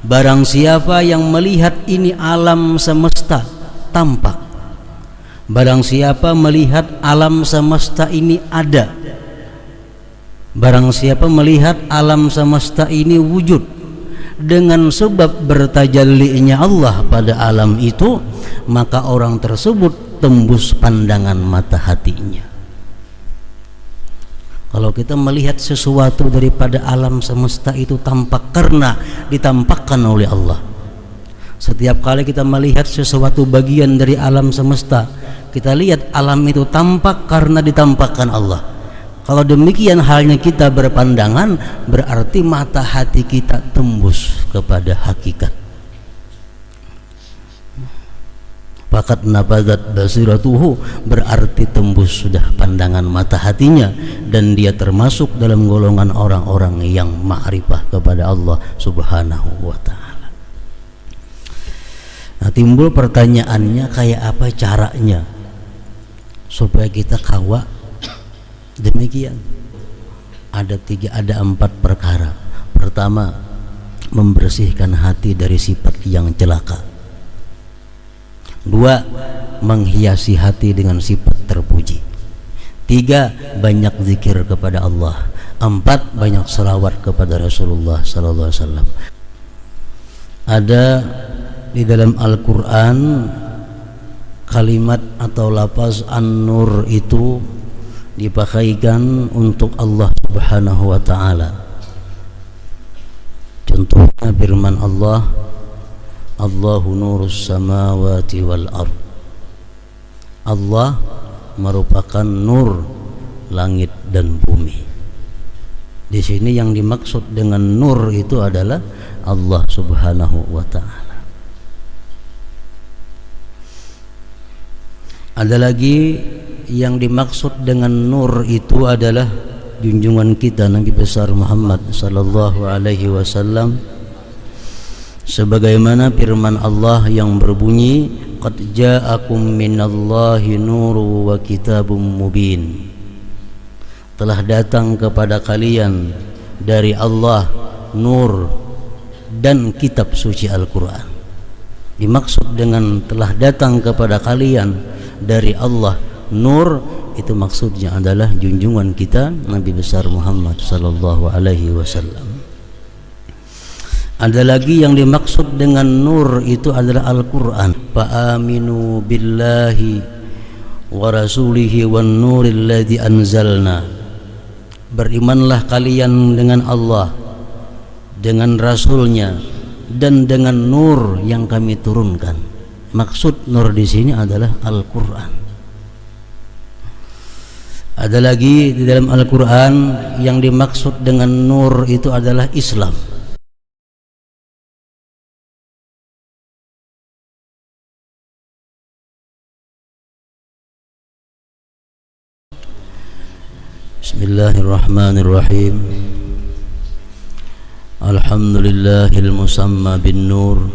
Barang siapa yang melihat ini alam semesta tampak, barang siapa melihat alam semesta ini ada, barang siapa melihat alam semesta ini wujud, dengan sebab bertajallinya Allah pada alam itu, maka orang tersebut tembus pandangan mata hatinya. Kalau kita melihat sesuatu daripada alam semesta itu tampak karena ditampakkan oleh Allah. Setiap kali kita melihat sesuatu bagian dari alam semesta, kita lihat alam itu tampak karena ditampakkan Allah. Kalau demikian halnya kita berpandangan, berarti mata hati kita tembus kepada hakikat. Fakat nabadat basiratuhu, berarti tembus sudah pandangan mata hatinya, dan dia termasuk dalam golongan orang-orang yang ma'rifah kepada Allah subhanahu wa ta'ala. Nah, timbul pertanyaannya, kayak apa caranya supaya kita kawa demikian? Ada 4 perkara. Pertama, membersihkan hati dari sifat yang celaka. 2, menghiasi hati dengan sifat terpuji. 3, banyak zikir kepada Allah. 4, banyak selawat kepada Rasulullah sallallahu alaihi wasallam. Ada di dalam Al-Quran kalimat atau lafaz An-Nur itu dipakaikan untuk Allah subhanahu wa ta'ala. Contohnya firman Allah, Allahu nurus samawati wal ard. Allah merupakan nur langit dan bumi. Di sini yang dimaksud dengan nur itu adalah Allah subhanahu wa ta'ala. Ada lagi yang dimaksud dengan nur itu adalah junjungan kita Nabi besar Muhammad sallallahu alaihi wasallam, sebagaimana firman Allah yang berbunyi, qad ja'akum minallahi nuru wa kitabum mubin. Telah datang kepada kalian dari Allah nur dan kitab suci Al-Quran. Dimaksud dengan telah datang kepada kalian dari Allah nur, itu maksudnya adalah junjungan kita Nabi besar Muhammad sallallahu alaihi wasallam. Ada lagi yang dimaksud dengan nur itu adalah Al-Quran. Fa'aminu billahi wa rasulihi wan nuril ladzi anzalna. Berimanlah kalian dengan Allah, dengan Rasulnya, dan dengan nur yang kami turunkan. Maksud nur di sini adalah Al-Quran. Ada lagi di dalam Al-Quran yang dimaksud dengan nur itu adalah Islam. Bismillahirrahmanirrahim. Alhamdulillahil musamma bin nur,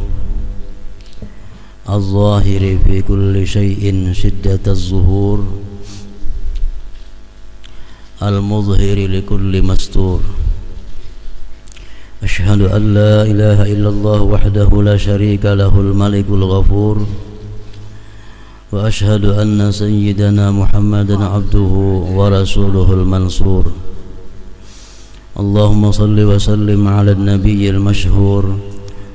al-zahiri fi kulli syai'in shiddataz zuhur, al-mudhhiri li kulli mastur. Ashhadu an la ilaha illallah wahdahu la syarika lahul malikul ghafur, wa ashhadu anna sayyidana Muhammadan abduhu wa rasuluhul mansur. Allahumma salli wa sallim ala nabiyyil mashhur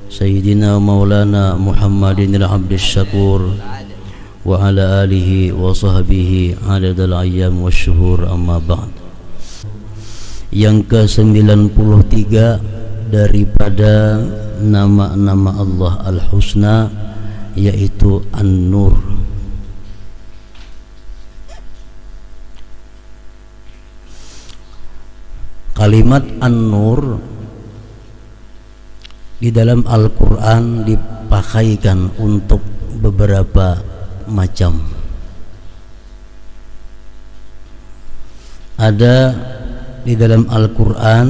sayyidina maulana Muhammadin al-abdis syakur wa ala alihi wa sahbihi adadal ayyam wa syuhur, amma ba'd. Yang ke-93 daripada nama-nama Allah Al-Husna, yaitu An-Nur. Kalimat An-Nur di dalam Al-Quran dipakaikan untuk beberapa macam. Ada di dalam Al-Quran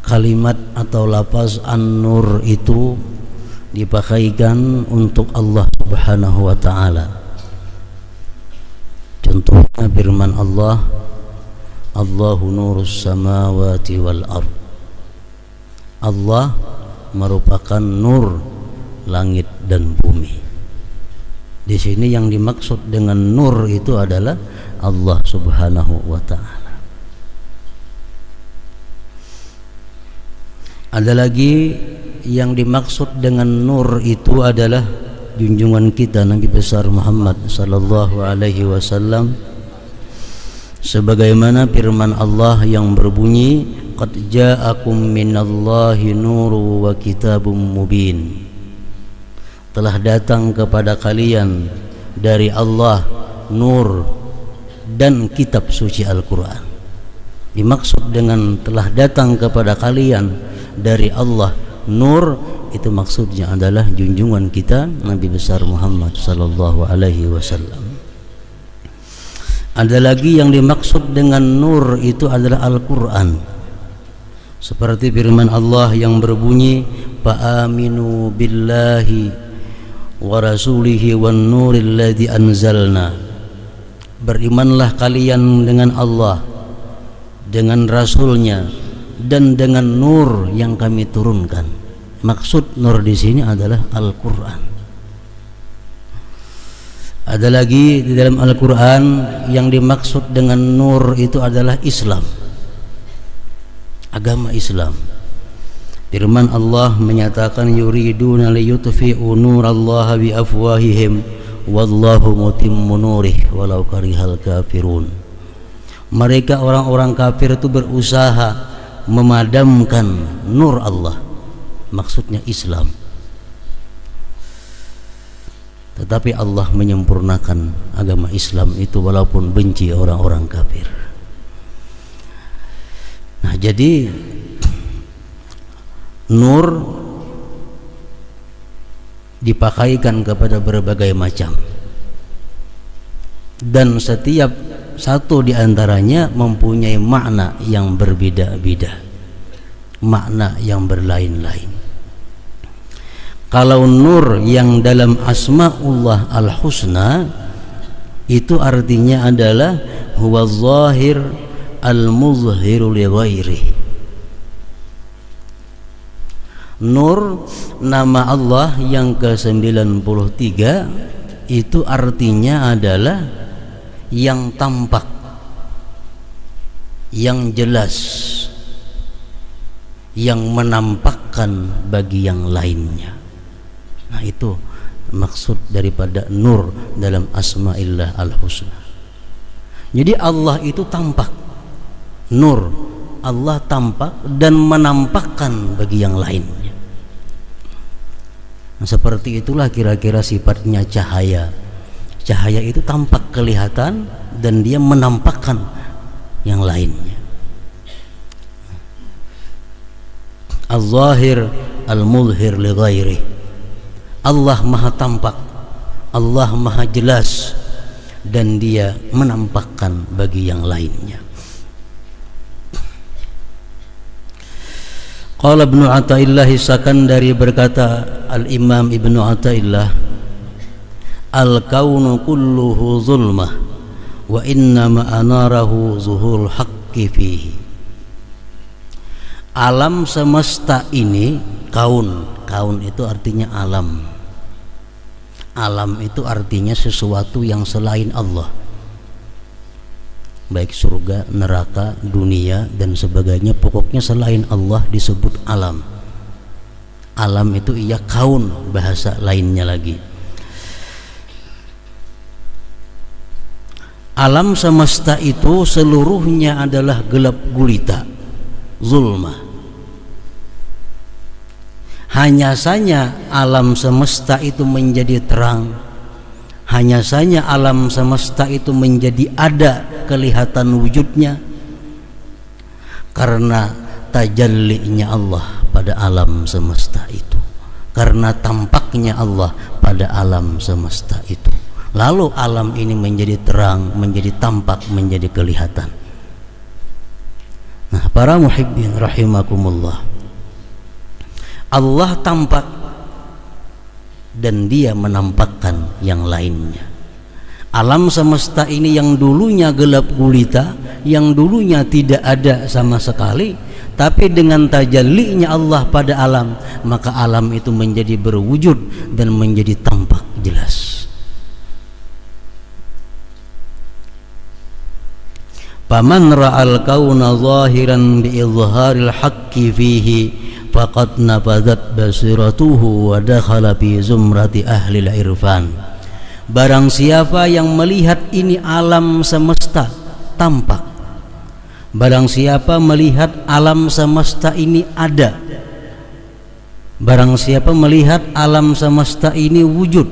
kalimat atau lafaz An-Nur itu dipakaikan untuk Allah subhanahu wa ta'ala. Contohnya firman Allah, Allahu nurus samawati wal ard. Allah merupakan nur langit dan bumi. Di sini yang dimaksud dengan nur itu adalah Allah Subhanahu wa taala. Ada lagi yang dimaksud dengan nur itu adalah junjungan kita Nabi besar Muhammad sallallahu alaihi wasallam, sebagaimana firman Allah yang berbunyi, qad ja'akum minallahi nuru wa kitabum mubin. Telah datang kepada kalian dari Allah nur dan kitab suci Al-Quran. Dimaksud dengan telah datang kepada kalian dari Allah nur, itu maksudnya adalah junjungan kita Nabi besar Muhammad sallallahu alaihi wasallam. Ada lagi yang dimaksud dengan nur itu adalah Al-Quran, seperti firman Allah yang berbunyi, fa'aminu billahi wa rasulihi wan nuril ladzi anzalna. Berimanlah kalian dengan Allah, dengan Rasulnya, dan dengan nur yang kami turunkan. Maksud nur di sini adalah Al-Quran. Ada lagi di dalam Al-Quran yang dimaksud dengan nur itu adalah Islam, agama Islam. Firman Allah menyatakan, yuriduna liyutfi'u nurallaha bi afwahihim wallahu mutimmu nurih walau karihal kafirun. Mereka orang-orang kafir itu berusaha memadamkan nur Allah, maksudnya Islam, tetapi Allah menyempurnakan agama Islam itu walaupun benci orang-orang kafir. Nah, jadi nur dipakaikan kepada berbagai macam, dan setiap satu di antaranya mempunyai makna yang berbeda-beda, makna yang berlain-lain. Kalau nur yang dalam Asmaullah Al-Husna itu artinya adalah huwa zahir al-muzhiru li ghairi. Nur nama Allah yang ke-93 itu artinya adalah yang tampak, yang jelas, yang menampakkan bagi yang lainnya. Nah, itu maksud daripada nur dalam Asma'illah Al-Husna. Jadi Allah itu tampak, nur Allah tampak dan menampakkan bagi yang lainnya. Nah, seperti itulah kira-kira sifatnya cahaya. Cahaya itu tampak, kelihatan, dan dia menampakkan yang lainnya. Az-zahir al-muzhir li ghairi. Allah maha tampak, Allah maha jelas, dan dia menampakkan bagi yang lainnya. Qala Ibnu Athaillah Sakandari berkata, Al-Imam Ibnu Athaillah, al-kaunu kulluhu zulmah wa innama anarahu zuhul haqqi fihi. Alam semesta ini, kaun itu artinya alam. Alam itu artinya sesuatu yang selain Allah, baik surga, neraka, dunia, dan sebagainya. Pokoknya selain Allah disebut alam. Alam itu ia kaun, bahasa lainnya lagi. Alam semesta itu seluruhnya adalah gelap gulita, zulma. Hanya saja alam semesta itu menjadi terang, hanya saja alam semesta itu menjadi ada, kelihatan wujudnya, karena tajallinya Allah pada alam semesta itu, karena tampaknya Allah pada alam semesta itu. Lalu alam ini menjadi terang, menjadi tampak, menjadi kelihatan. Nah, para muhibbin rahimakumullah, Allah tampak dan dia menampakkan yang lainnya. Alam semesta ini yang dulunya gelap gulita, yang dulunya tidak ada sama sekali, tapi dengan tajallinya Allah pada alam, maka alam itu menjadi berwujud dan menjadi tampak jelas. Faman ra'al kauna zahiran bi izharil haqqi fihi faqad nabadat basiratuhu wa dakhala fi zumrati ahli irfan. Barang siapa yang melihat ini alam semesta tampak, barang siapa melihat alam semesta ini ada, barang siapa melihat alam semesta ini wujud,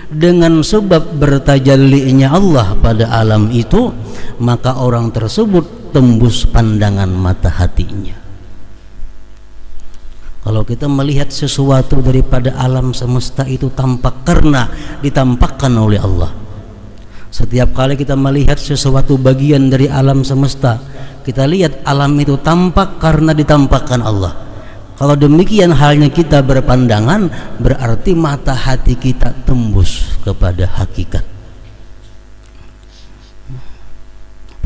dengan sebab bertajallinya Allah pada alam itu, maka orang tersebut tembus pandangan mata hatinya. Kalau kita melihat sesuatu daripada alam semesta itu tampak karena ditampakkan oleh Allah. Setiap kali kita melihat sesuatu bagian dari alam semesta, kita lihat alam itu tampak karena ditampakkan Allah. Kalau demikian halnya kita berpandangan, berarti mata hati kita tembus kepada hakikat.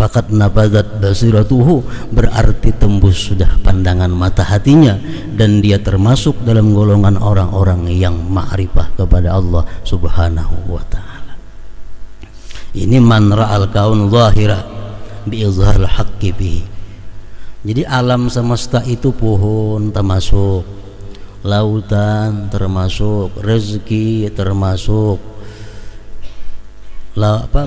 Fakat nabadat basiratuhu, berarti tembus sudah pandangan mata hatinya, dan dia termasuk dalam golongan orang-orang yang ma'rifah kepada Allah subhanahu wa ta'ala. Ini man ra'al kaun zahira bi izharil haqqi bihi. Jadi alam semesta itu pohon termasuk, lautan termasuk, rezeki termasuk,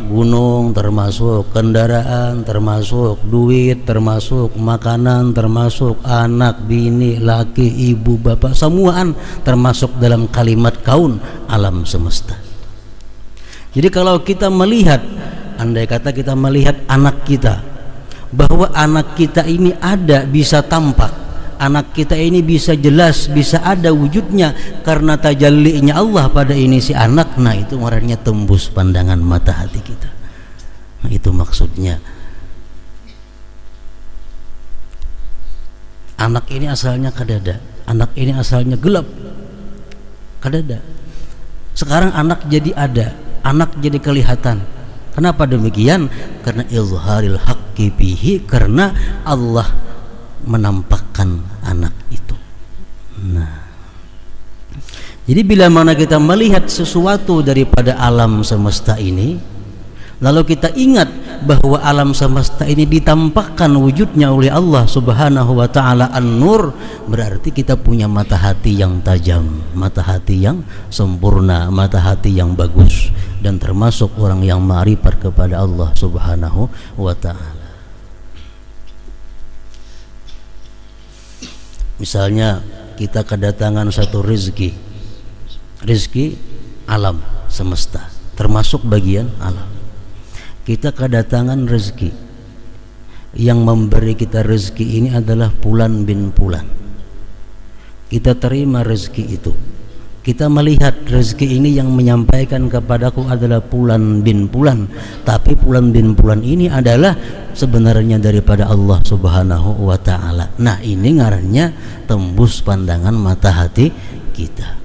gunung termasuk, kendaraan termasuk, duit termasuk, makanan termasuk, anak, bini, laki, ibu, bapak, semuaan termasuk dalam kalimat kaun, alam semesta. Jadi kalau kita melihat, andai kata kita melihat anak kita, bahwa anak kita ini ada, bisa tampak, anak kita ini bisa jelas, bisa ada wujudnya karena tajallinya Allah pada ini si anak, nah itu marahnya tembus pandangan mata hati kita. Nah itu maksudnya. Anak ini asalnya kadada, anak ini asalnya gelap, kadada. Sekarang anak jadi ada, anak jadi kelihatan. Kenapa demikian? Karena izharil haqqi bihi, karena Allah menampakkan anak itu. Nah, jadi bila mana kita melihat sesuatu daripada alam semesta ini, lalu kita ingat bahwa alam semesta ini ditampakkan wujudnya oleh Allah subhanahu wa ta'ala an-nur, berarti kita punya mata hati yang tajam, mata hati yang sempurna, mata hati yang bagus, dan termasuk orang yang ma'rifat kepada Allah subhanahu wa ta'ala. Misalnya kita kedatangan satu rezeki alam semesta, termasuk bagian alam. Kita kedatangan rezeki, yang memberi kita rezeki ini adalah Fulan bin Fulan. Kita terima rezeki itu, kita melihat rezeki ini yang menyampaikan kepadaku adalah Fulan bin Fulan, tapi Fulan bin Fulan ini adalah sebenarnya daripada Allah subhanahu wa ta'ala. Nah ini ngarannya tembus pandangan mata hati kita.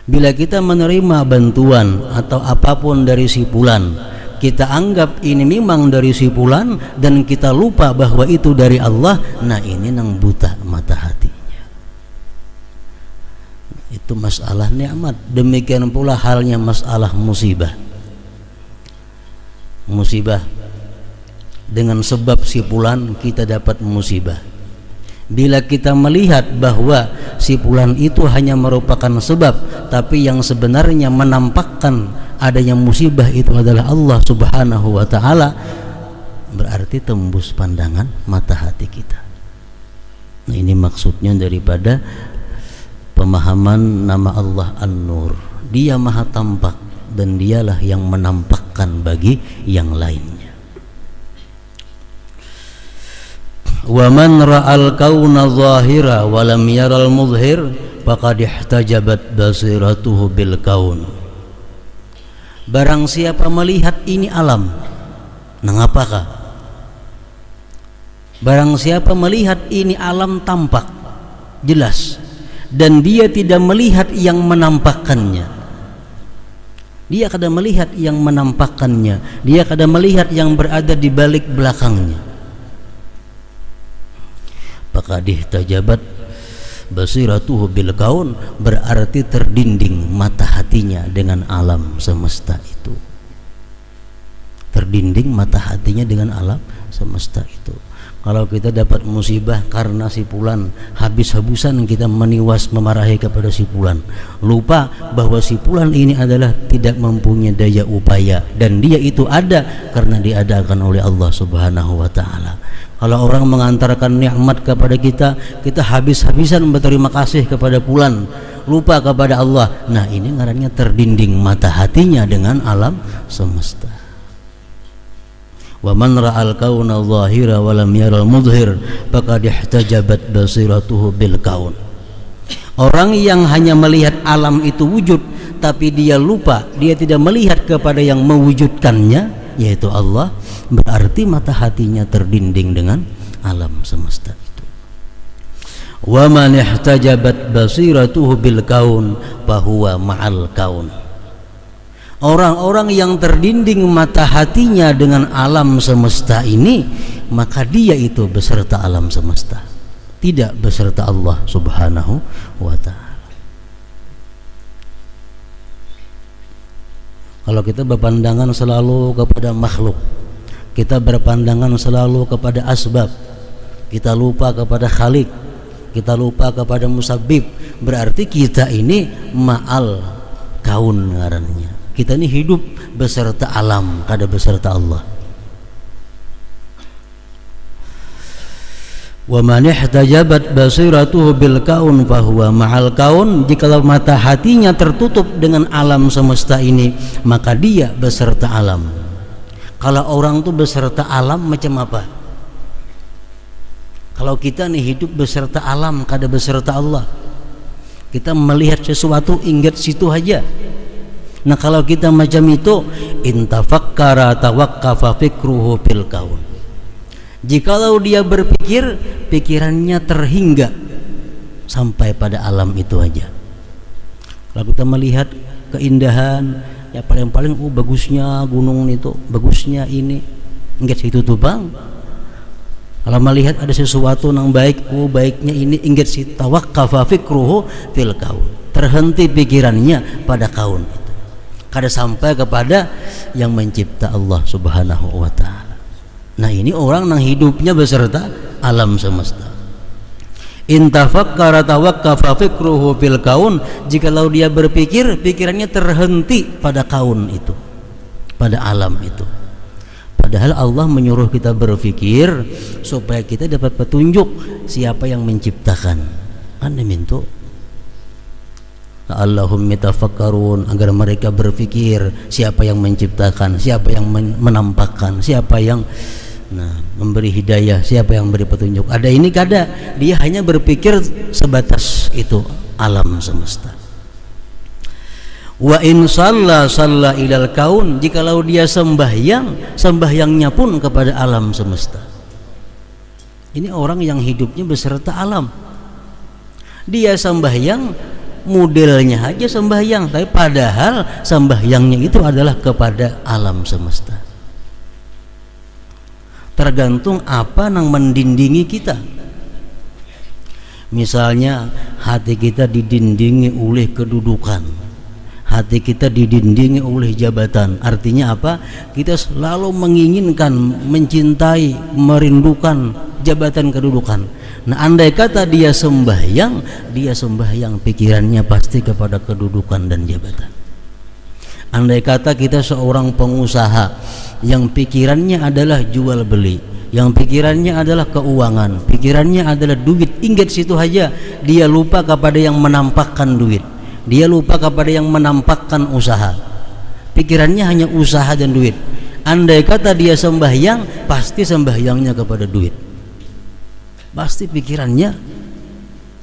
Bila kita menerima bantuan atau apapun dari si Fulan, kita anggap ini memang dari si Fulan, dan kita lupa bahwa itu dari Allah, nah ini nang buta mata hatinya. Itu masalah nikmat. Demikian pula halnya masalah musibah. Musibah, dengan sebab si Fulan kita dapat musibah. Bila kita melihat bahwa si Fulan itu hanya merupakan sebab, tapi yang sebenarnya menampakkan adanya musibah itu adalah Allah subhanahu wa ta'ala, berarti tembus pandangan mata hati kita. Nah ini maksudnya daripada pemahaman nama Allah An-Nur. Dia maha tampak, dan dialah yang menampakkan bagi yang lainnya. Wa man ra'al kauna zahira wa lam yaral mudhhir faqad ihtajabat basiratuhu bil kaun. Barang siapa melihat ini alam, nang apakah? Barang siapa melihat ini alam tampak, jelas, dan dia tidak melihat yang menampakkannya, Dia kadang melihat yang menampakkannya, dia kadang melihat yang berada di balik belakangnya. Faqad ihtajabat basiratuhu bil kaun, berarti terdinding mata hatinya dengan alam semesta itu. Terdinding mata hatinya dengan alam semesta itu. Kalau kita dapat musibah karena si fulan, habis-habisan kita meniwas memarahi kepada si fulan, lupa bahwa si fulan ini adalah tidak mempunyai daya upaya, dan dia itu ada karena diadakan oleh Allah Subhanahu wa taala. Kalau orang mengantarkan nikmat kepada kita, kita habis-habisan berterima kasih kepada fulan, lupa kepada Allah. Nah, ini ngarannya terdinding mata hatinya dengan alam semesta. Wa man ra'al kauna zahira wa lam yaral mudhir faqad ihtajabat basiratuhu bil kaun. Orang yang hanya melihat alam itu wujud tapi dia lupa, dia tidak melihat kepada yang mewujudkannya, yaitu Allah, berarti mata hatinya terdinding dengan alam semesta itu. Wa man ihtajabat basiratuhu bil kaun fa huwa ma'al kaun. Orang-orang yang terdinding mata hatinya dengan alam semesta ini, maka dia itu beserta alam semesta, tidak beserta Allah Subhanahu wa ta'ala. Kalau kita berpandangan selalu kepada makhluk, kita berpandangan selalu kepada asbab, kita lupa kepada Khalik, kita lupa kepada Musabbib, berarti kita ini ma'al kaun ngarannya. Kita ini hidup beserta alam, kada beserta Allah. Wa man ihtajabat basiratuhu bil kaun fa huwa ma'al kaun. Jikalau mata hatinya tertutup dengan alam semesta ini, maka dia beserta alam. Kalau orang tuh beserta alam macam apa? Kalau kita nih hidup beserta alam, kada beserta Allah. Kita melihat sesuatu ingat situ aja. Nah, kalau kita macam itu, intafakkara tawaqqafa fikruhu fil kaun. Jikalau dia berpikir, pikirannya terhingga sampai pada alam itu aja. Kalau kita melihat keindahan, ya paling-paling bagusnya gunung itu, bagusnya ini, ingat situ tuh bang. Kalau melihat ada sesuatu yang baik, baiknya ini, ingat situ, tawaqqafa fikruhu fil kaun. Terhenti pikirannya pada kaun itu, kada sampai kepada yang mencipta Allah Subhanahu wa ta'ala. Nah, ini orang yang hidupnya beserta alam semesta. Intafakkara tawaqqafa fikruhu fil kaun. Jikalau dia berpikir, pikirannya terhenti pada kaun itu, pada alam itu. Padahal Allah menyuruh kita berpikir supaya kita dapat petunjuk siapa yang menciptakan. Kan demikian. Allahum mitafakkarun, agar mereka berpikir siapa yang menciptakan, siapa yang menampakkan, siapa yang memberi hidayah, siapa yang memberi petunjuk. Ada ini kada, dia hanya berpikir sebatas itu alam semesta. Wa in shalla ilal kaun. Jikalau dia sembahyang, sembahyangnya pun kepada alam semesta. Ini orang yang hidupnya beserta alam. Dia sembahyang modelnya aja sembahyang, tapi padahal sembahyangnya itu adalah kepada alam semesta. Tergantung apa yang mendindingi kita. Misalnya hati kita didindingi oleh kedudukan, hati kita didindingi oleh jabatan. Artinya apa? Kita selalu menginginkan, mencintai, merindukan jabatan, kedudukan. Nah, andai kata dia sembahyang pikirannya pasti kepada kedudukan dan jabatan. Andai kata kita seorang pengusaha yang pikirannya adalah jual beli, yang pikirannya adalah keuangan, pikirannya adalah duit, ingat situ aja, dia lupa kepada yang menampakkan duit, dia lupa kepada yang menampakkan usaha, pikirannya hanya usaha dan duit. Andai kata dia sembahyang, pasti sembahyangnya kepada duit, pasti pikirannya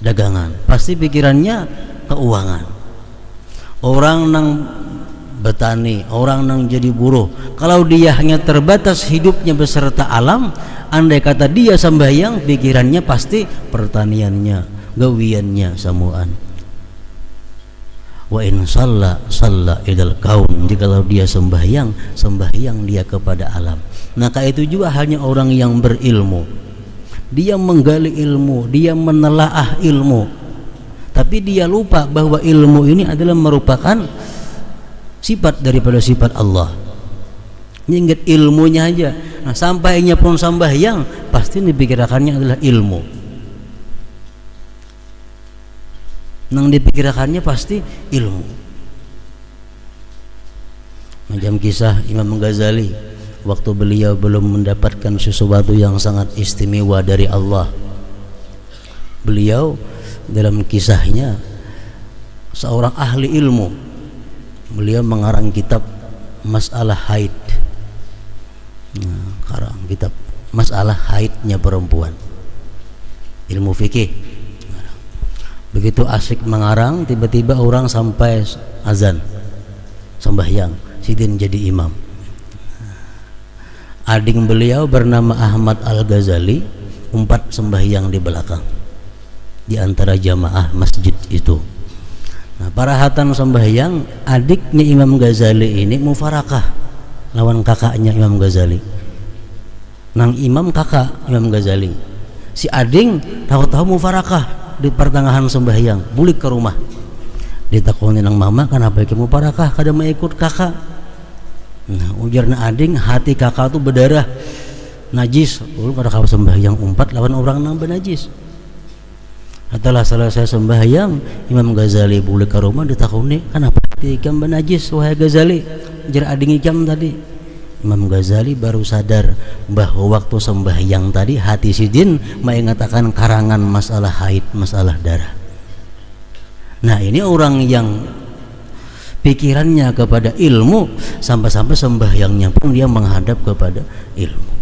dagangan, pasti pikirannya keuangan. Orang nang bertani, orang nang jadi buruh, kalau dia hanya terbatas hidupnya beserta alam, andai kata dia sembahyang, pikirannya pasti pertaniannya, gawiannya, samuan. Wa in shalla shalla idal kaun, jikalau dia sembahyang dia kepada alam. Maka itu juga hanya orang yang berilmu, dia menggali ilmu, dia menelaah ilmu, tapi dia lupa bahwa ilmu ini adalah merupakan sifat daripada sifat Allah. Ingat ilmunya aja. Nah, sampainya pun sembahyang pasti dipikirkannya adalah ilmu. Nang dipikirkannya pasti ilmu. Macam kisah Imam Ghazali waktu beliau belum mendapatkan sesuatu yang sangat istimewa dari Allah. Beliau dalam kisahnya seorang ahli ilmu. Beliau mengarang kitab Masalah Haid. Karang kitab Masalah Haidnya perempuan. Ilmu fikih. Begitu asik mengarang, tiba-tiba orang sampai azan sembahyang, sidin jadi imam. Adik beliau bernama Ahmad Al-Ghazali umpat sembahyang di belakang di antara jamaah masjid itu. Nah, parahatan sembahyang, adiknya Imam Ghazali ini mufarakah lawan kakaknya Imam Ghazali. Nang imam kakak Imam Ghazali, si ading tahu-tahu mufarakah di pertengahan sembahyang, bulik ke rumah, ditakoni nang mama, kenapa kamu parakah kada mau ikut kakak? Nah, ujarna ading, hati kakak tuh berdarah najis, lu kada kau sembahyang umpat lawan orang nang benajis. Setelah selesai sembahyang, Imam Ghazali bulik ke rumah, ditakoni, kenapa hati ikam benajis wahai Ghazali? Ujar ading ikam tadi. Imam Ghazali baru sadar bahwa waktu sembahyang tadi hati sidin mengatakan karangan masalah haid, masalah darah. Nah, ini orang yang pikirannya kepada ilmu, sampai-sampai sembahyangnya pun dia menghadap kepada ilmu.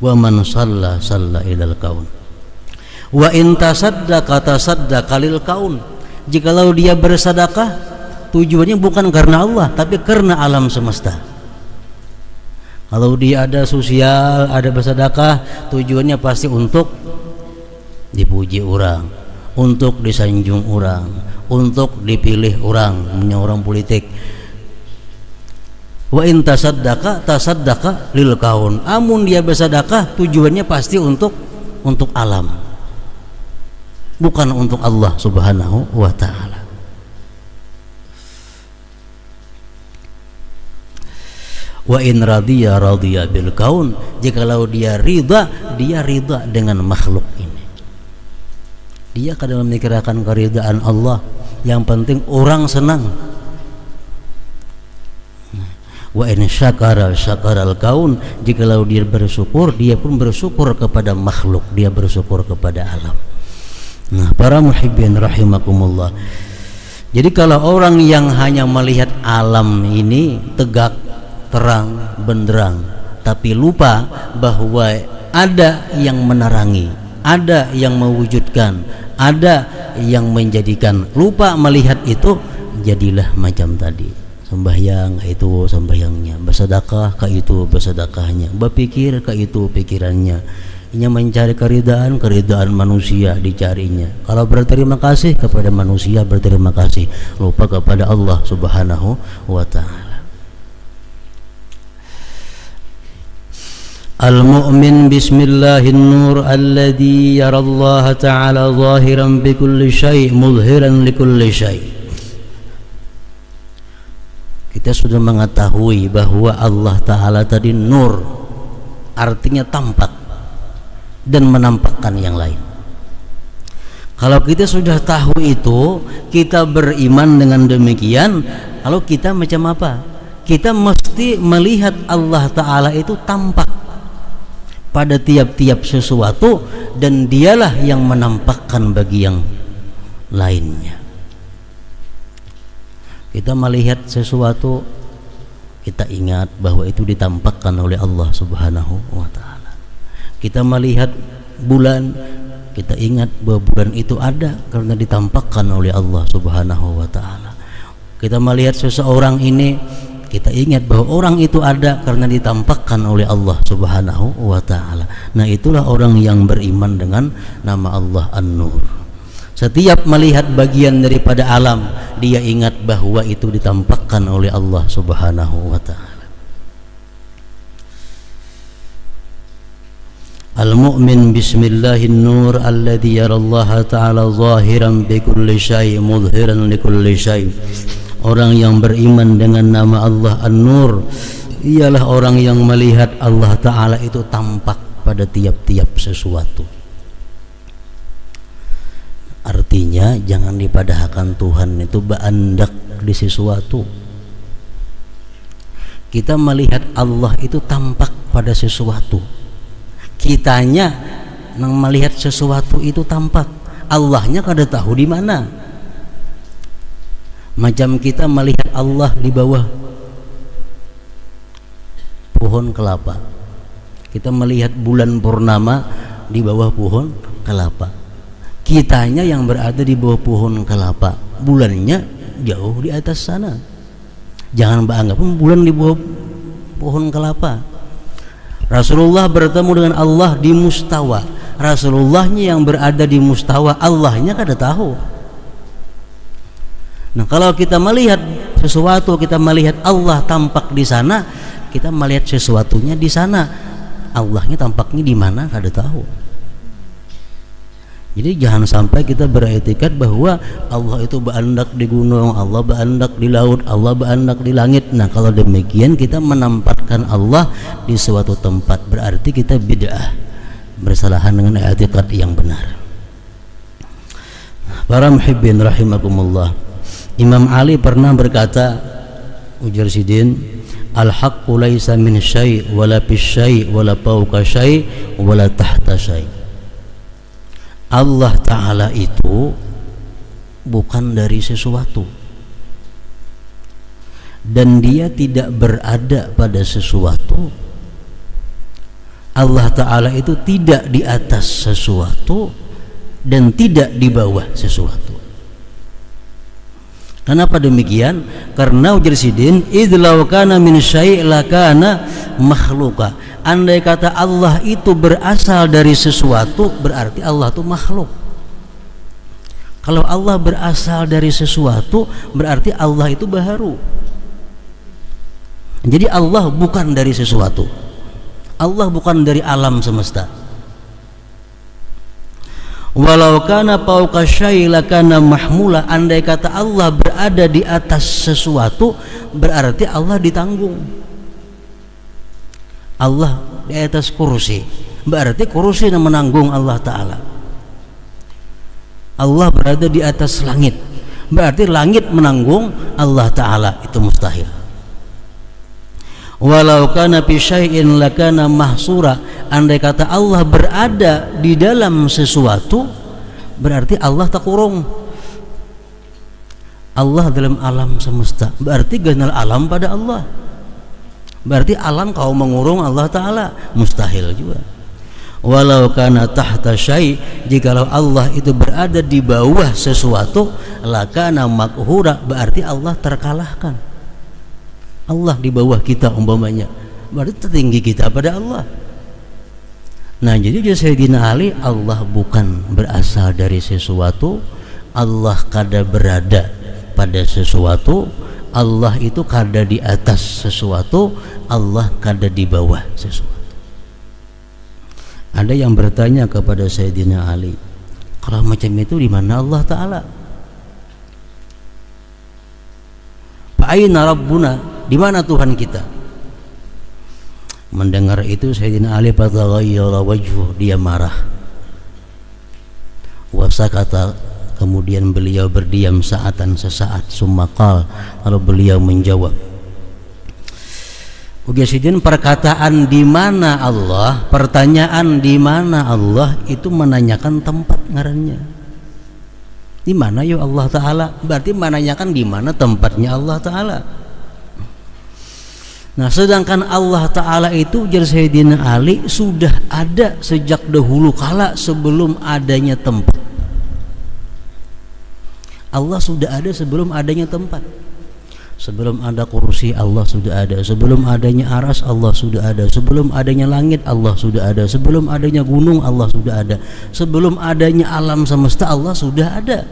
Wa man shalla shalla ilal kaun. Wa in tasaddaqa tasaddaqa lil kaun. Jikalau dia bersedekah, tujuannya bukan karena Allah, tapi karena alam semesta. Kalau dia ada sosial, ada bersedekah, tujuannya pasti untuk dipuji orang, untuk disanjung orang, untuk dipilih orang, punya orang politik. Wa in tasaddaqa tasaddaqa lil kaun. Amun dia bersedekah, tujuannya pasti untuk alam, bukan untuk Allah Subhanahu wa ta'ala. Wa in radiya radiya bil kaun, jikalau dia ridha dengan makhluk ini. Dia kadang memikirkan keridhaan Allah, yang penting orang senang. Wa in syakara syakaral kaun, jikalau dia bersyukur, dia pun bersyukur kepada makhluk, dia bersyukur kepada alam. Nah, para muhibbin rahimakumullah. Jadi kalau orang yang hanya melihat alam ini tegak, terang, benderang, tapi lupa bahwa ada yang menerangi, ada yang mewujudkan, ada yang menjadikan, lupa melihat itu, jadilah macam tadi. Sembahyang itu sembahyangnya, bersedekah ka itu bersedekahnya, berpikir ka itu pikirannya. Ia mencari keridaan manusia dicarinya. Kalau berterima kasih kepada manusia, berterima kasih, lupa kepada Allah Subhanahu wa ta'ala. Al-mu'min bismillahir nur alladhi yara Allah ta'ala zahiran bi kulli syai' mudhiran li kulli syai'. Kita sudah mengetahui bahwa Allah Ta'ala tadi nur, artinya tampak dan menampakkan yang lain. Kalau kita sudah tahu itu, kita beriman dengan demikian, lalu kita macam apa? Kita mesti melihat Allah Ta'ala itu tampak pada tiap-tiap sesuatu, dan dialah yang menampakkan bagi yang lainnya. Kita melihat sesuatu, kita ingat bahwa itu ditampakkan oleh Allah Subhanahu wa ta'ala. Kita melihat bulan, kita ingat bahwa bulan itu ada karena ditampakkan oleh Allah Subhanahu wa ta'ala. Kita melihat seseorang ini, kita ingat bahwa orang itu ada karena ditampakkan oleh Allah Subhanahu wa ta'ala. Nah, itulah orang yang beriman dengan nama Allah An-Nur. Setiap melihat bagian daripada alam, dia ingat bahwa itu ditampakkan oleh Allah Subhanahu wa ta'ala. Al-mu'min bismillahin nur alladhi yarallaha ta'ala zahiran bi kulli syai' mudhiran li kulli syai'. Orang yang beriman dengan nama Allah An-Nur ialah orang yang melihat Allah Ta'ala itu tampak pada tiap-tiap sesuatu. Artinya jangan dipadahkan Tuhan itu beandak di sesuatu. Kita melihat Allah itu tampak pada sesuatu, kitanya yang melihat sesuatu itu tampak, Allahnya kada tahu di mana. Macam kita melihat Allah di bawah pohon kelapa, kita melihat bulan purnama di bawah pohon kelapa, kitanya yang berada di bawah pohon kelapa, bulannya jauh di atas sana. Jangan beranggap bulan di bawah pohon kelapa. Rasulullah bertemu dengan Allah di mustawa, Rasulullahnya yang berada di mustawa, Allahnya kada tahu. Nah, kalau kita melihat sesuatu, kita melihat Allah tampak di sana, kita melihat sesuatunya di sana, Allahnya tampaknya di mana kada tahu. Jadi jangan sampai kita beretikat bahwa Allah itu berandak di gunung, Allah berandak di laut, Allah berandak di langit. Nah, kalau demikian kita menempatkan Allah di suatu tempat, berarti kita bid'ah, bersalahan dengan etikat yang benar. Para muhibbin rahimakumullah, Imam Ali pernah berkata, ujar Sidin, al-haqqu laisa min syai' wala fis syai' wala fawqa syai' wala tahta syai'. Allah Ta'ala itu bukan dari sesuatu, dan dia tidak berada pada sesuatu. Allah Ta'ala itu tidak di atas sesuatu dan tidak di bawah sesuatu. Kenapa demikian? Karena ujar Sidin, idlaw kana min syai' lakana makhluqa. Andai kata Allah itu berasal dari sesuatu, berarti Allah itu makhluk. Kalau Allah berasal dari sesuatu, berarti Allah itu baharu. Jadi Allah bukan dari sesuatu, Allah bukan dari alam semesta. Walau kana fawqa syai' lakana mahmula. Andai kata Allah berada di atas sesuatu, berarti Allah ditanggung. Allah di atas kursi, berarti kursi yang menanggung Allah Ta'ala. Allah berada di atas langit, berarti langit menanggung Allah Ta'ala. Itu mustahil. Walau kana fi syai'in lakana mahsura. Andai kata Allah berada di dalam sesuatu, berarti Allah tak kurung. Allah dalam alam semesta, berarti ganal alam pada Allah. Berarti alam kau mengurung Allah Ta'ala, mustahil juga. Walau kana tahta syai', jikalau Allah itu berada di bawah sesuatu, lakana makhura, berarti Allah terkalahkan. Allah di bawah kita umpamanya, berarti tertinggi kita pada Allah. Nah, jadi Sayyidina Ali, Allah bukan berasal dari sesuatu, Allah kada berada pada sesuatu, Allah itu kada di atas sesuatu, Allah kada di bawah sesuatu. Ada yang bertanya kepada Sayyidina Ali, kalau macam itu di mana Allah Ta'ala? Fa'aina Rabbuna, di mana Tuhan kita? Mendengar itu Sayyidina Ali fataghayyara wajhu, dia marah. Wasakata, kemudian beliau berdiam saatan sesaat, sumaqal, lalu beliau menjawab. Ugiasidin, perkataan di mana Allah, pertanyaan di mana Allah itu menanyakan tempat ngarannya. Di mana ya Allah Ta'ala? Berarti menanyakan di mana tempatnya Allah Ta'ala. Nah, sedangkan Allah Ta'ala itu, ujar Sayyidina Ali, sudah ada sejak dahulu kala sebelum adanya tempat. Allah sudah ada sebelum adanya tempat. Sebelum ada kursi Allah sudah ada, sebelum adanya aras Allah sudah ada, sebelum adanya langit Allah sudah ada, sebelum adanya gunung Allah sudah ada, sebelum adanya alam semesta Allah sudah ada.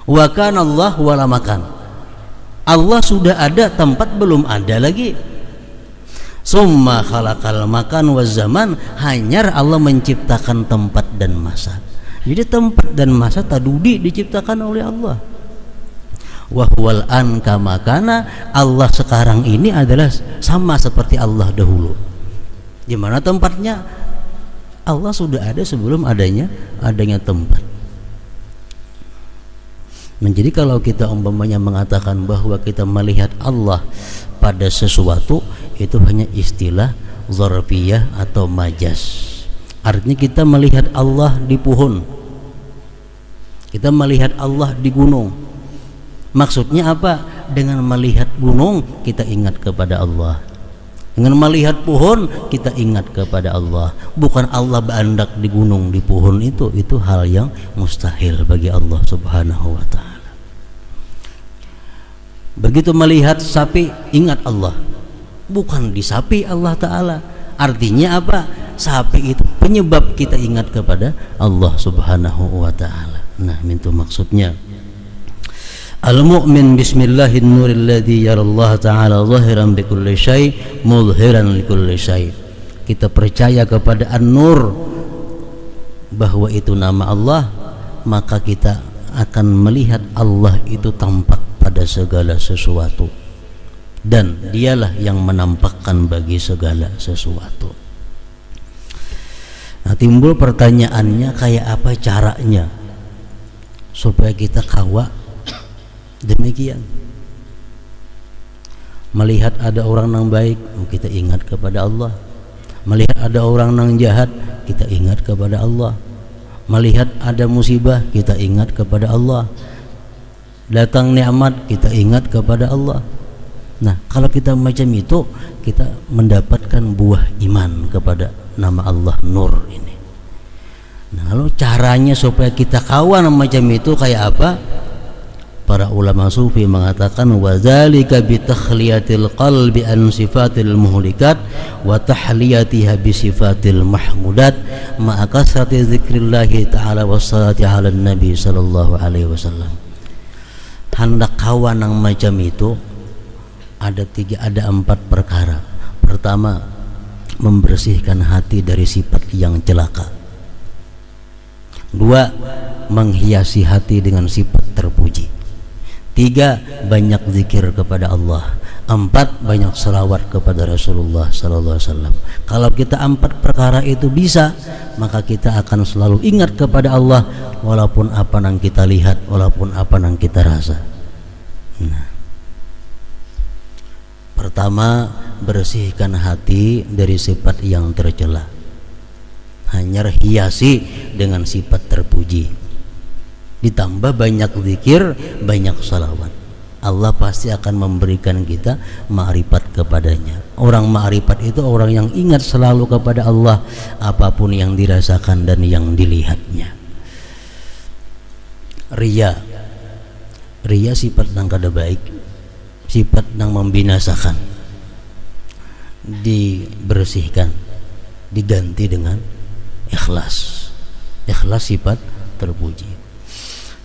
Wa kana Allah wala makan. Allah sudah ada, tempat belum ada lagi. Summa khalaqal makan wa zaman, hanyar Allah menciptakan tempat dan masa. Jadi tempat dan masa tadudi diciptakan oleh Allah. Wa huwal an kama kana, Allah sekarang ini adalah sama seperti Allah dahulu. Di mana tempatnya? Allah sudah ada sebelum adanya tempat. Menjadi kalau kita umpamanya mengatakan bahwa kita melihat Allah pada sesuatu, itu hanya istilah zarfiyah atau majaz. Artinya kita melihat Allah di pohon, kita melihat Allah di gunung. Maksudnya apa? Dengan melihat gunung kita ingat kepada Allah, dengan melihat pohon kita ingat kepada Allah. Bukan Allah berandak di gunung, di pohon, itu hal yang mustahil bagi Allah subhanahu wa ta'ala. Begitu melihat sapi ingat Allah, bukan di sapi Allah ta'ala. Artinya apa? Sapi itu penyebab kita ingat kepada Allah subhanahu wa ta'ala. Nah, itu maksudnya. Al-mu'min bismillahir nuril ladzi yarallahu ta'ala zahiran bikulli syai' mudhiran likulli syai'. Kita percaya kepada An-Nur, bahwa itu nama Allah, maka kita akan melihat Allah itu tampak pada segala sesuatu, dan dialah yang menampakkan bagi segala sesuatu. Nah, timbul pertanyaannya, kayak apa caranya supaya kita kawa demikian? Melihat ada orang yang baik, kita ingat kepada Allah. Melihat ada orang yang jahat, kita ingat kepada Allah. Melihat ada musibah, kita ingat kepada Allah. Datang nikmat, kita ingat kepada Allah. Nah, kalau kita macam itu, kita mendapatkan buah iman kepada nama Allah Nur ini. Nah, lalu caranya supaya kita kawan macam itu kayak apa? Para ulama sufi mengatakan, wa dzalika bi takhliyatil qalbi an sifatil muhlikat wa tahliyatiha bi sifatil mahmudat ma'a kasrati dzikrillah ta'ala wassalati 'alan nabi sallallahu alaihi wasallam. Hendak kawan yang macam itu ada 4 perkara. Pertama, membersihkan hati dari sifat yang celaka. 2, menghiasi hati dengan sifat terpuji. 3, banyak zikir kepada Allah. 4, banyak selawat kepada Rasulullah sallallahu alaihi wasallam. Kalau kita 4 perkara itu bisa, maka kita akan selalu ingat kepada Allah, walaupun apa yang kita lihat, walaupun apa yang kita rasa. Nah, pertama, bersihkan hati dari sifat yang tercela. Hanya hiasi dengan sifat terpuji. Ditambah banyak zikir, banyak salawat. Allah pasti akan memberikan kita ma'rifat kepadanya. Orang ma'rifat itu orang yang ingat selalu kepada Allah, apapun yang dirasakan dan yang dilihatnya. Riya sifat yang kada baik, sifat yang membinasakan. Dibersihkan, diganti dengan ikhlas. Ikhlas sifat terpuji.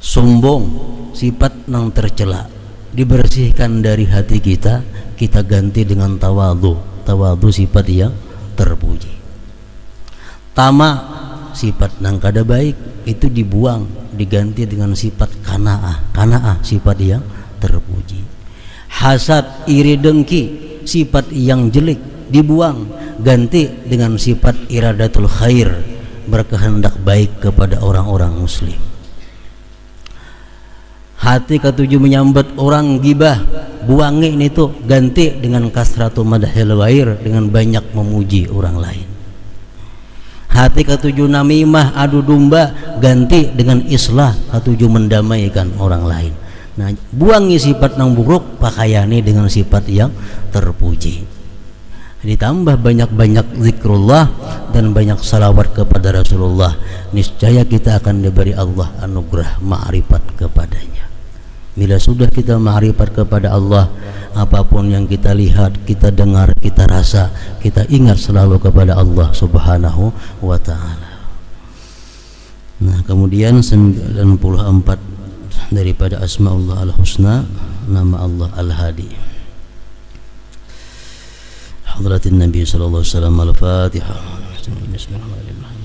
Sombong sifat yang tercela, dibersihkan dari hati kita, kita ganti dengan tawadhu. Tawadhu sifat yang terpuji. Tamak sifat yang kada baik, itu dibuang, diganti dengan sifat qanaah. Qanaah sifat yang terpuji. Hasad, iri, dengki sifat yang jelek, dibuang, ganti dengan sifat iradatul khair, berkehendak baik kepada orang-orang muslim. Hati ketujuh menyambat orang gibah, buangi itu, ganti dengan kasratu madhil wair, dengan banyak memuji orang lain. Hati ketujuh namimah, adu domba, ganti dengan islah, ketujuh mendamaikan orang lain. Nah, buangi sifat yang buruk, pakaiani dengan sifat yang terpuji. Ditambah banyak-banyak zikrullah dan banyak salawat kepada Rasulullah, niscaya kita akan diberi Allah anugerah ma'rifat kepadanya. Bila sudah kita ma'rifat kepada Allah, apapun yang kita lihat, kita dengar, kita rasa, kita ingat selalu kepada Allah subhanahu wa ta'ala. Nah, kemudian 94 daripada asmaullah al-husna, nama Allah al-hadi. Hadratin Nabi sallallahu alaihi wasallam. Al-Fatihah. Bismillahirrahmanirrahim.